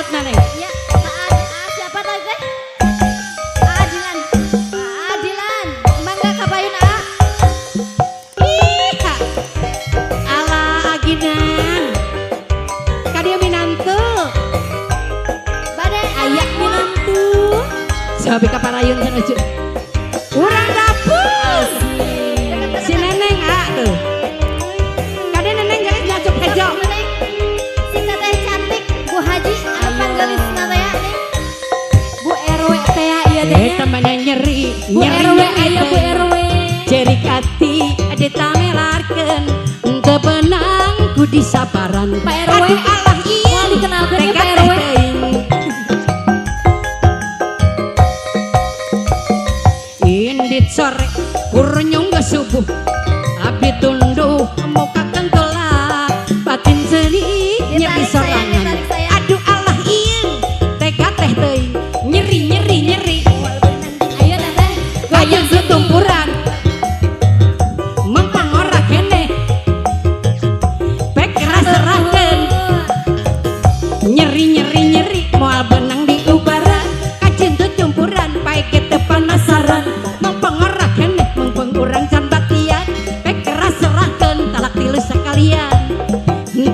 adatna nih. Ya, siapa tadi teh? Adilan. Adilan. Mangga kabayun Ih, ala aginan. Kadia minantu. Bade Ayak minantu. Sabi kaparayun sanuju. Urang dapur. Si neneng tuh. Kade neneng geus nyacuk hejo. Si teteh cantik Bu Haji apa gelis ya nih? Bu RW teh ieu teh. Temannya nyeri, Bu RW aya Bu RW. Jerik ati ditamelarkeun teu benang ku disabaran. Pak RW Allah ieu mau dikenalkeun ya Pak RW. Indit sore kurnyung ge subuh abdi tunduh muka kentola batin seni nyepi sorangan. Aduh Allah ieu tega teh teuing nyeri Ayo teteh. gayung setumpuran mempengorak kene pek serahkeun nyeri moal benang di ubaran kacin teu cumpuran pae teu panasaran mempengorak kene mempengurang can batian pek serahkeun talak tilu sakalian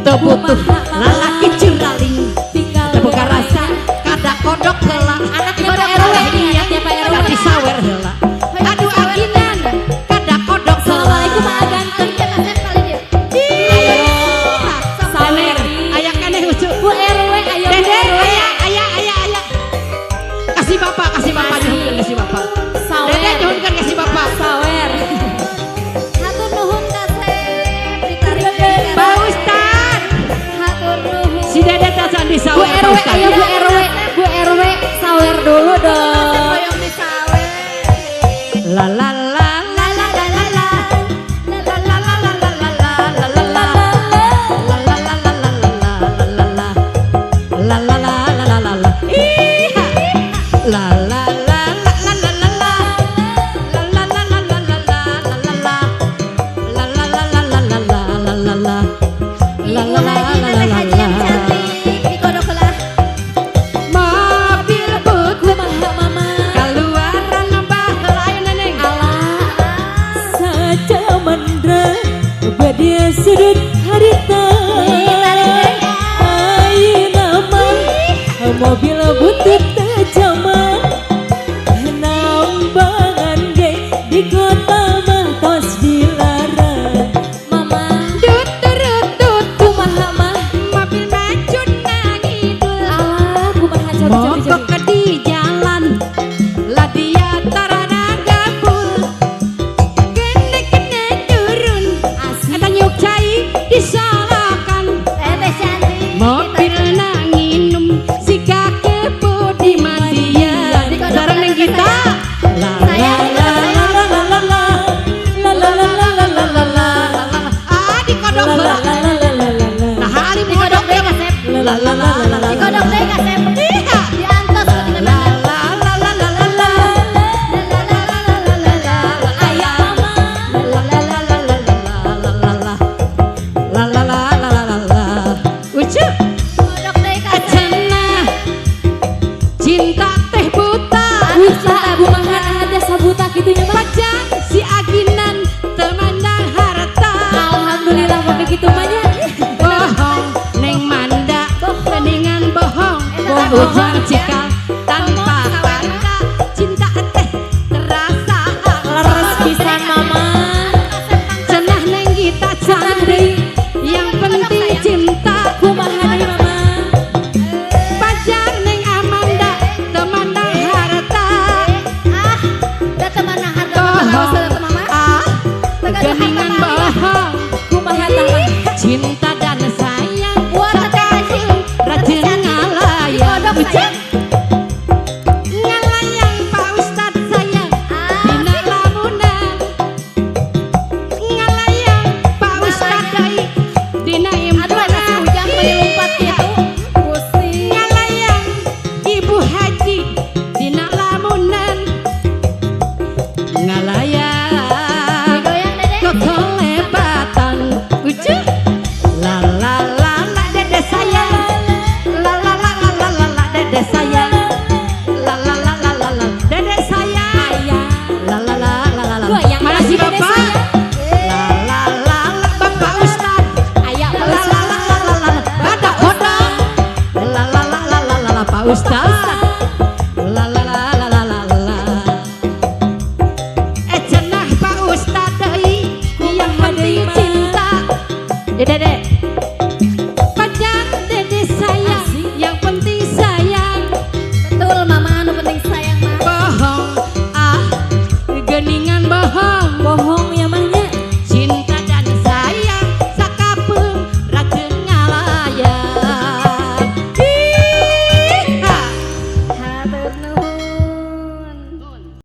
teu butuh lalaki curaling teu boga rasa kada kodok heula anak Ya, Pak RW, anaknya Pak RW. kada disawer heula aduh aginan kada kodok heula. Assalamualaikum Pak Ganteng. Ya kasep kali dia. Saner, aya keneh lucu. Bu RW ayo Bu Dede, RW. aya. Kasih bapak nyuhunkeun kasih bapak. Sawer. Dede nyuhunkeun kasih bapak. Sawer. Hatur nuhun kasep ditarik Pak Ustad. Hatur nuhun. Si Dede teh can Bu disawer Pak RW Ustad. ayo Bu RW. Bu RW sawer dulu dong. Hoyong disawer. La la la la la la la la. La la la la la la la la la la la. La la la la la la la la la. La la la la la la la. Iha. La la la la la la la la. La la la la la la la la la. La la la la la la la la la la. La la la la la la la. Dikodok heula. Mobil putih Kumaha mama? kaluaran baheula aya neneng. Saja mandra badia sudut harita ayeuna mah mobil butut tajaman nambangan ge di kota mah tos dilarang. Mama. Dut terutut Kumaha mah? mobil macun ngidul. Alah kumaha Mogok ke di jalan lah dia tarana gabul kene turun eta nyuk cai disalakan Teteh cantik. mobil nginum si kakek di mandian sareng ning kita la la la la la la la la la la la la la la la la ah dikodok heula nah hari dikodok Dikodok deui kasep. la la la la la Dikodok deui kasep. Iha. Diantos ke tina La mana? la la la la la la. Aya mama. La la la la la la la la. La la la la la la la. Ucu, Dikodok deui kasep. cenah cinta teh buta. Bisa kumaha ada sabuta kitu nya mah. Pajan si aginan temandang harta. Alhamdulillah pake kitu mah nya. Bohong neng manda, mendingan bohong. Eta Ujang cikal tanpa warna, cinta teh terasa Leres pisan mama. cenah neng kita cantik, yang penting cinta. Kumaha deui mama? Pacar neng Amanda, temandang harta. Da teu mana harga Bohong, mama mama. ah, geningan bohong. Kumaha tah mah? Cinta dan sayang, Buat teteh Haji. rajin ngalayang. Dikodok Ucap, sayang. Pak Ustaz.